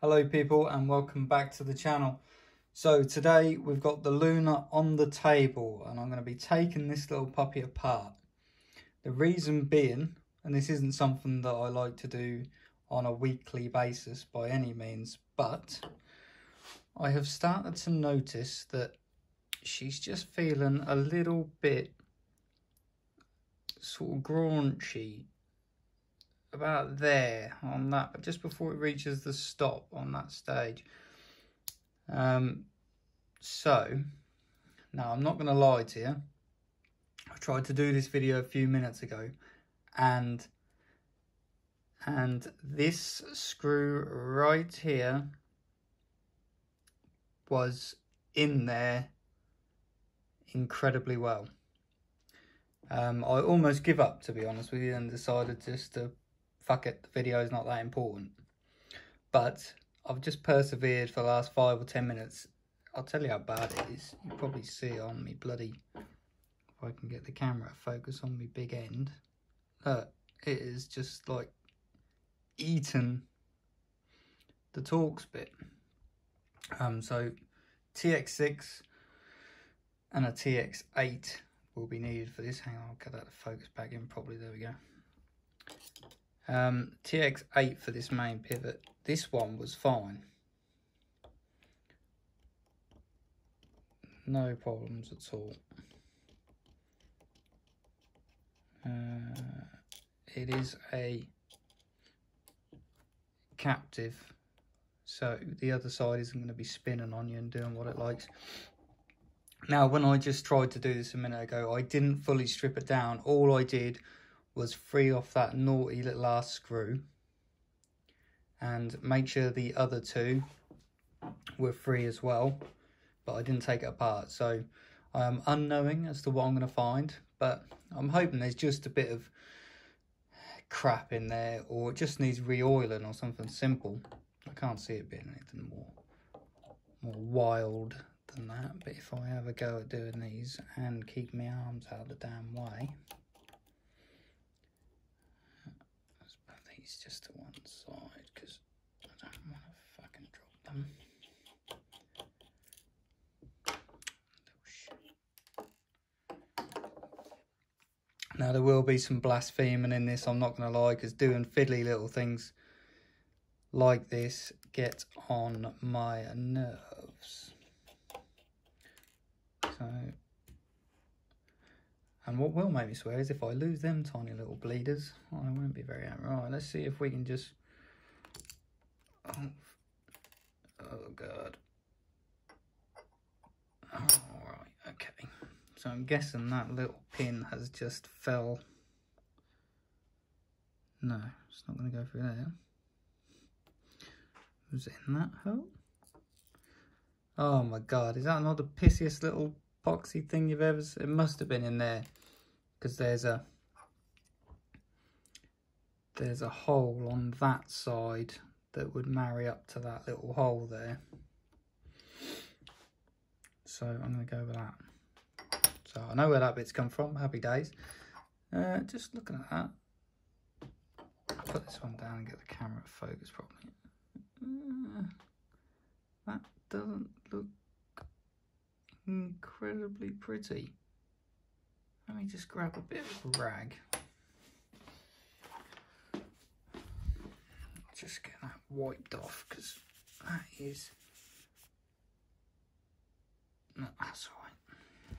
Hello people and welcome back to the channel. So today we've got the Luna on the table and I'm going to be taking this little puppy apart. The reason being, and this isn't something that I like to do on a weekly basis by any means, but I have started to notice that she's just feeling a little bit sort of graunchy about there on that, but just before it reaches the stop on that stage. So now I'm not going to lie to you, I tried to do this video a few minutes ago and this screw right here was in there incredibly well. I almost give up, to be honest with you, and decided just to fuck it, the video is not that important. But I've just persevered for the last 5 or 10 minutes. I'll tell you how bad it is. You probably see it on me bloody, if I can get the camera to focus on me big end. Look, it is just like eaten the Torx bit. So TX6 and a TX8 will be needed for this. Hang on, I'll get that to focus back in properly. There we go. TX8 for this main pivot. This one was fine. No problems at all. It is a captive, so the other side isn't going to be spinning on you and doing what it likes. Now, when I just tried to do this a minute ago, I didn't fully strip it down. All I did was free off that naughty little ass screw and make sure the other two were free as well, but I didn't take it apart. So I am unknowing as to what I'm going to find, but I'm hoping there's just a bit of crap in there, or it just needs re-oiling or something simple. I can't see it being anything more wild than that, but if I have a go at doing these and keep my arms out of the damn way, let's put these just to one side because I don't want to fucking drop them. Now there will be some blaspheming in this, I'm not going to lie, because doing fiddly little things like this get on my nerves. So, and what will make me swear is if I lose them tiny little bleeders, I won't be very happy. Right, let's see if we can just, oh god. Alright, okay. So I'm guessing that little pin has just fell. No, it's not going to go through there. Was it in that hole? Oh my god, is that not the pissiest little boxy thing you've ever seen? It must have been in there, because there's a hole on that side that would marry up to that little hole there. So I'm going to go with that. So I know where that bit's come from. Happy days. Just looking at that. I'll put this one down and get the camera focused properly. That doesn't look incredibly pretty. Let me just grab a bit of rag. Just get that wiped off, because that is... No, that's alright.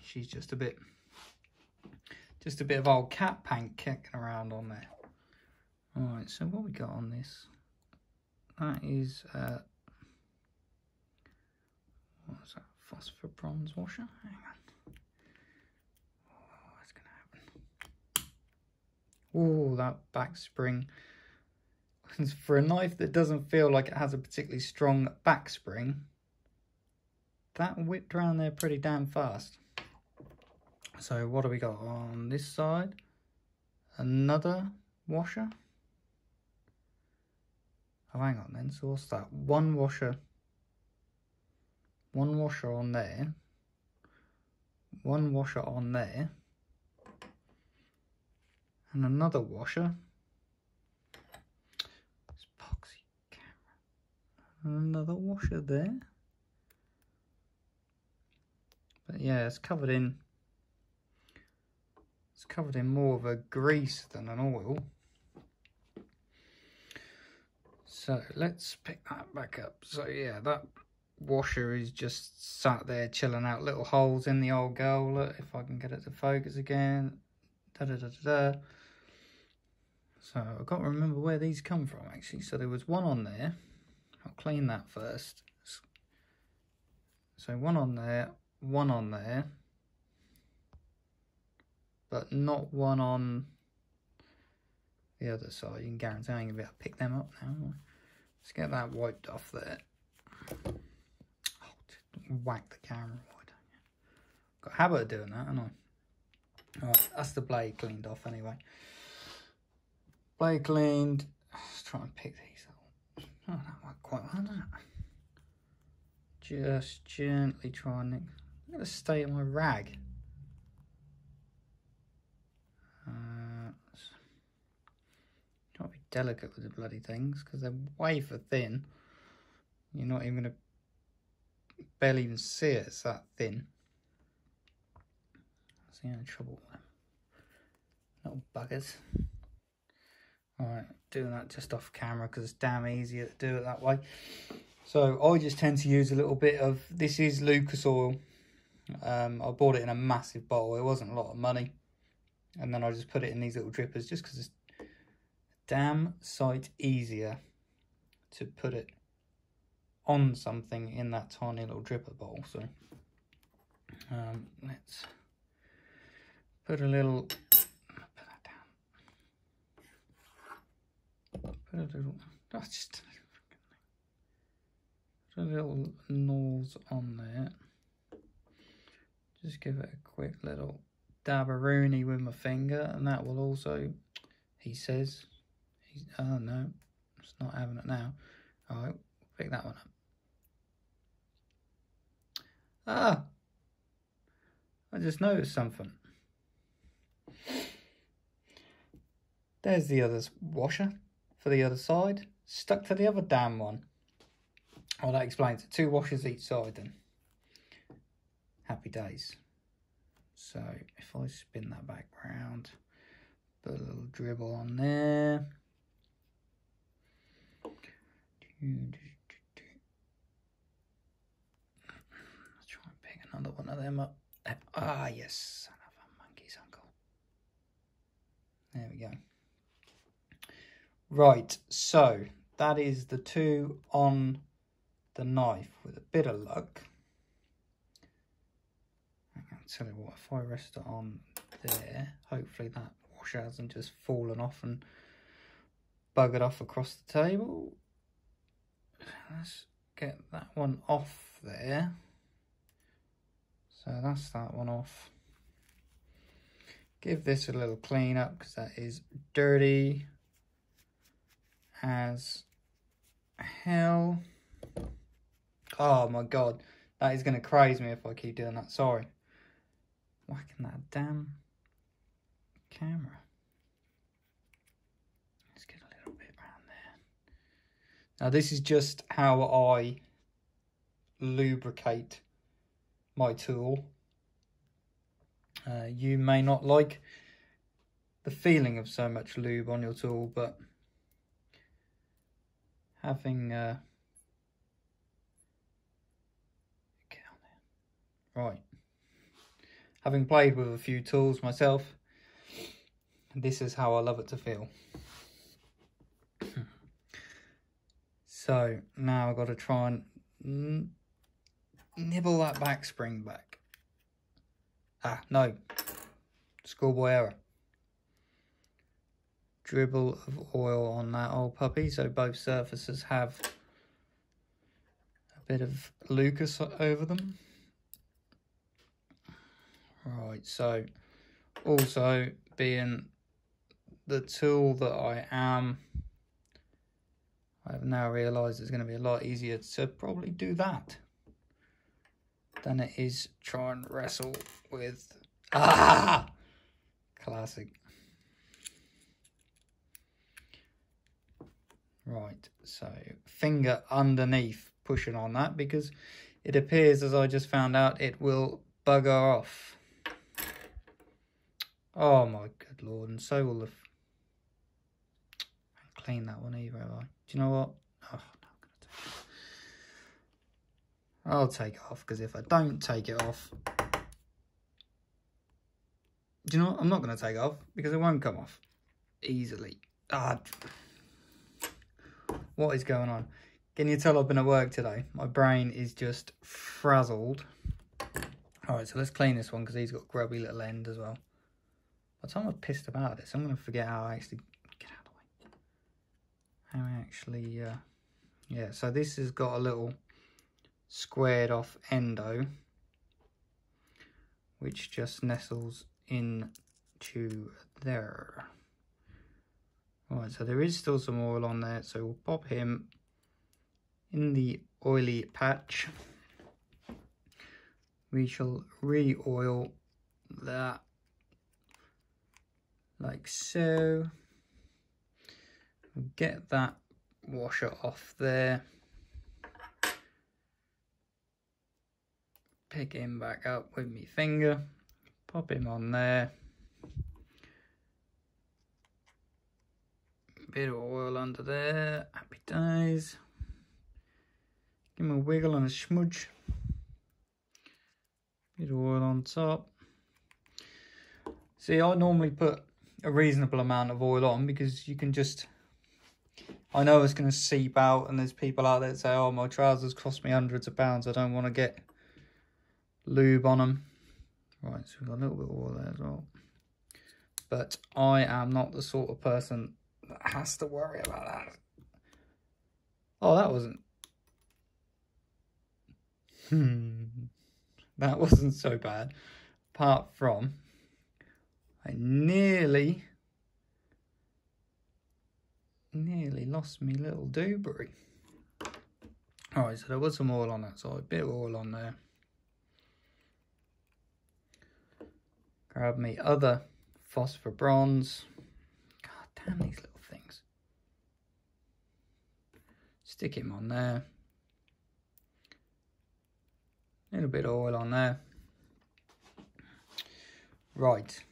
She's just a bit of old cat paint kicking around on there. Alright, so what we got on this? That is what's that? Phosphor bronze washer? Hang on. Oh, what's gonna happen? Oh, that back spring. For a knife that doesn't feel like it has a particularly strong back spring, that whipped around there pretty damn fast. So what do we got on this side? Another washer. Oh, hang on then. So what's that? One washer on there. One washer on there. And another washer. This boxy camera. Another washer there. But yeah, it's covered in more of a grease than an oil. So let's pick that back up. So yeah, that washer is just sat there chilling out, little holes in the old girl. Look, if I can get it to focus again. Da da da da da. So I've got to remember where these come from actually. So there was one on there. I'll clean that first. So one on there, but not one on the other side. You can guarantee I'm going to be able to pick them up now. Let's get that wiped off there. Oh, whack the camera wide. Got a habit of doing that, haven't I? Alright, that's the blade cleaned off anyway. Blade cleaned. Let's try and pick these up. Oh, that might quite well, doesn't it? Just gently try and nick. I'm going to stay on my rag. Try to be delicate with the bloody things because they're wafer thin. You're not even going to barely even see it. It's that thin. That's the only trouble with them. Little buggers. Alright, doing that just off camera because it's damn easier to do it that way. So I just tend to use a little bit of, this is Lucas oil. I bought it in a massive bottle. It wasn't a lot of money. And then I just put it in these little drippers just because it's a damn sight easier to put it on something in that tiny little dripper bowl. So let's put a little, put that down. Put a little, that's just put a little nose on there. Just give it a quick little dabberoonie with my finger, and that will also, he says, oh no, it's not having it now. Alright, pick that one up. Ah, I just noticed something. There's the other washer for the other side, stuck to the other damn one. Well, that explains it. 2 washers each side then. Happy days. So if I spin that back round, put a little dribble on there. Let's try and pick another one of them up. Ah, yes, son of a monkey's uncle. There we go. Right, so that is the 2 on the knife. With a bit of luck, I can tell you what, if I rest it on there, hopefully that washer hasn't just fallen off and buggered off across the table. Let's get that one off there. So that's that one off. Give this a little clean up because that is dirty as hell. Oh my god, that is going to craze me if I keep doing that. Sorry. Whacking that damn camera. Let's get a little bit around there. Now this is just how I lubricate my tool. You may not like the feeling of so much lube on your tool, but having right, having played with a few tools myself, this is how I love it to feel. So now I've got to try and nibble that back spring back. Ah, no, schoolboy error. Dribble of oil on that old puppy so both surfaces have a bit of Lucas over them. Right, so also being the tool that I am, I've now realised it's going to be a lot easier to probably do that than it is try and wrestle with, classic. Right, so finger underneath pushing on that, because it appears, as I just found out, it will bugger off. Oh my good lord, and so will the... I haven't cleaned that one either, have I? Do you know what? Oh, no, I'll take it off, because if I don't take it off... Do you know what? I'm not going to take it off, because it won't come off easily. Ah, what is going on? Can you tell I've been at work today? My brain is just frazzled. Alright, so let's clean this one, because he's got a grubby little end as well. By the time I'm pissed about this, I'm going to forget how I actually... Get out of the way. How I actually... yeah, so this has got a little squared off endo, which just nestles into there. Alright, so there is still some oil on there, so we'll pop him in the oily patch. We shall re-oil that like so. We'll get that washer off there. Pick him back up with my finger. Pop him on there. Bit of oil under there. Happy days. Give him a wiggle and a smudge. Bit of oil on top. See, I normally put a reasonable amount of oil on, because you can just... I know it's going to seep out, and there's people out there that say, oh, my trousers cost me hundreds of pounds. I don't want to get lube on them. Right, so we've got a little bit of oil there as well. But I am not the sort of person that has to worry about that. Oh, that wasn't... That wasn't so bad. Apart from, I nearly lost me little doobery. Alright, so there was some oil on that side. A bit of oil on there. Grab me other phosphor bronze. God damn these little things. Stick him on there. A little bit of oil on there. Right.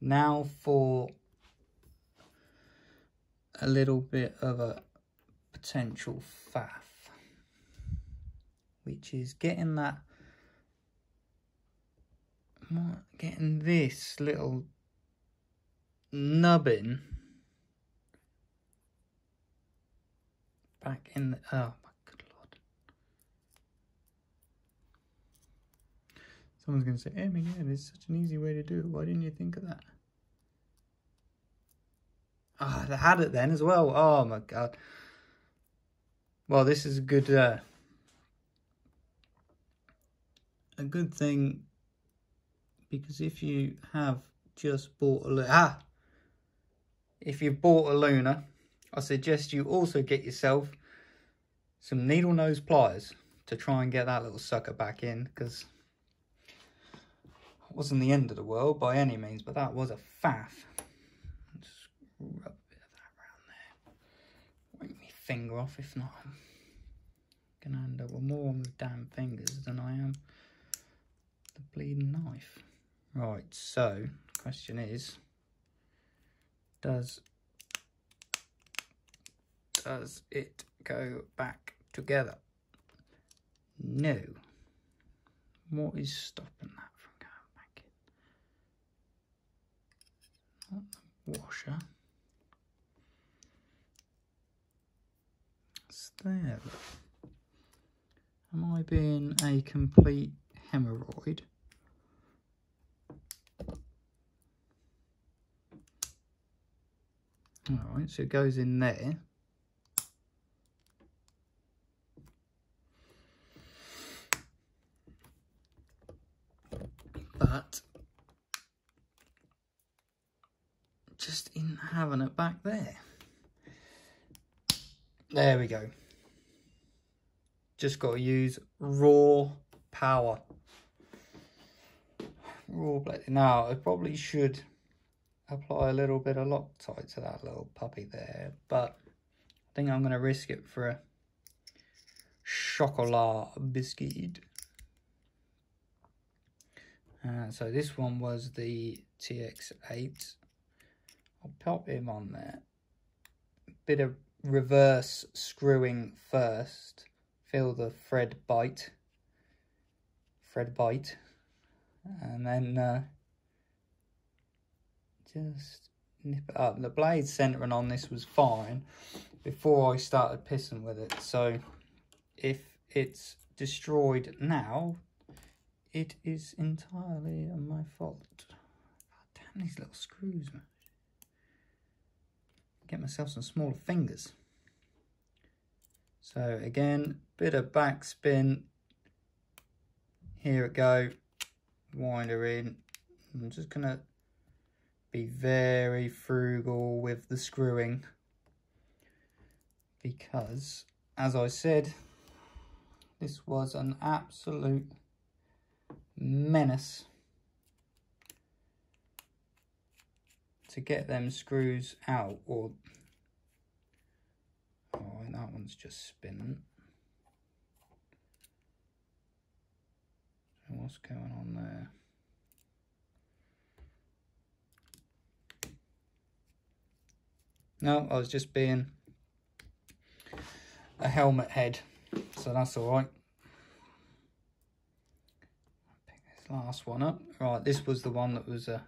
Now for a little bit of a potential faff, which is getting that, getting this little nubbin back in the, oh my good lord. Someone's going to say, oh my god, it's such an easy way to do it. Why didn't you think of that? Ah, they had it then as well. Oh my god. Well, this is a good thing, because if you have just bought a if you've bought a Luna, I suggest you also get yourself some needle nose pliers to try and get that little sucker back in, because it wasn't the end of the world by any means, but that was a faff. Just rub a bit of that around there. Wipe my finger off, if not I'm gonna end up with more on the damn fingers than I am the bleeding knife. Right, so the question is, does it go back together? No. What is stopping that from going back in? Not the washer. It's there. Look. Am I being a complete hemorrhoid? Alright, so it goes in there. But just in having it back there. There we go. Just got to use raw power. Raw blade. Now, I probably should apply a little bit of Loctite to that little puppy there, but I think I'm going to risk it for a chocolat biscuit. So this one was the TX8. I'll pop him on there. Bit of reverse screwing first. Feel the thread bite. And then just nip it up. The blade centering on this was fine before I started pissing with it. So if it's destroyed now, it is entirely my fault. God damn these little screws, man. Get myself some smaller fingers. So again, bit of backspin. Here it go. Wind her in. I'm just gonna be very frugal with the screwing, because as I said, this was an absolute menace to get them screws out. Or oh, that one's just spinning. So what's going on there? No, I was just being a helmet head, so that's all right. Pick this last one up. Right, this was the one that was a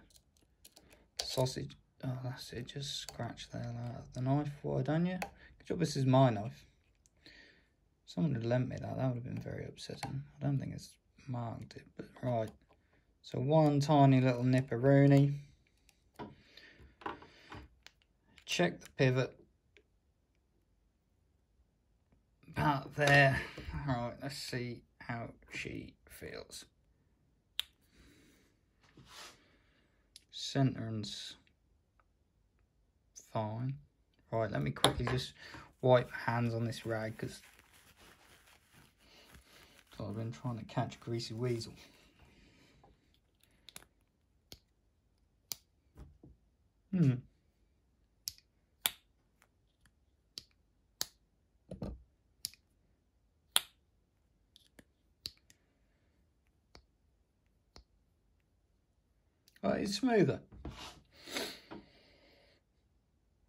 sausage. Oh, that's it. Just scratch the hell out of the knife. What I done you? Good job. This is my knife. Someone had lent me that. That would have been very upsetting. I don't think it's marked it, but right. So one tiny little nipperoni. Check the pivot. About there. Alright, let's see how she feels. Centering's fine. Right, let me quickly just wipe hands on this rag, because I've been trying to catch Greasy Weasel. Right, it's smoother.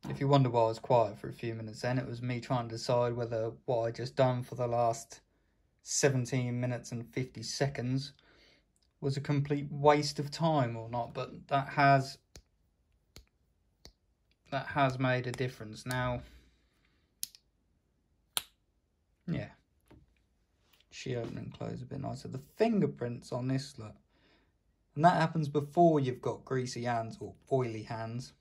If you wonder why I was quiet for a few minutes then, it was me trying to decide whether what I just done for the last 17 minutes and 50 seconds was a complete waste of time or not, but that has made a difference. Now, yeah, she open and close a bit nicer. The fingerprints on this, look, and that happens before you've got greasy hands or oily hands.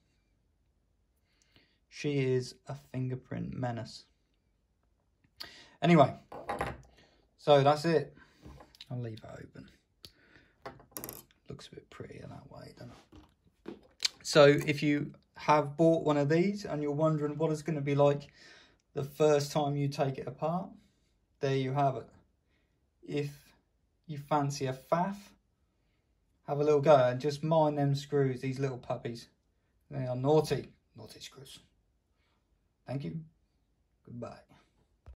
She is a fingerprint menace. Anyway, so that's it. I'll leave it open. Looks a bit prettier that way, doesn't it? So if you have bought one of these and you're wondering what it's going to be like the first time you take it apart, there you have it. If you fancy a faff, have a little go and just mind them screws, these little puppies. They are naughty, naughty screws. Thank you. Goodbye.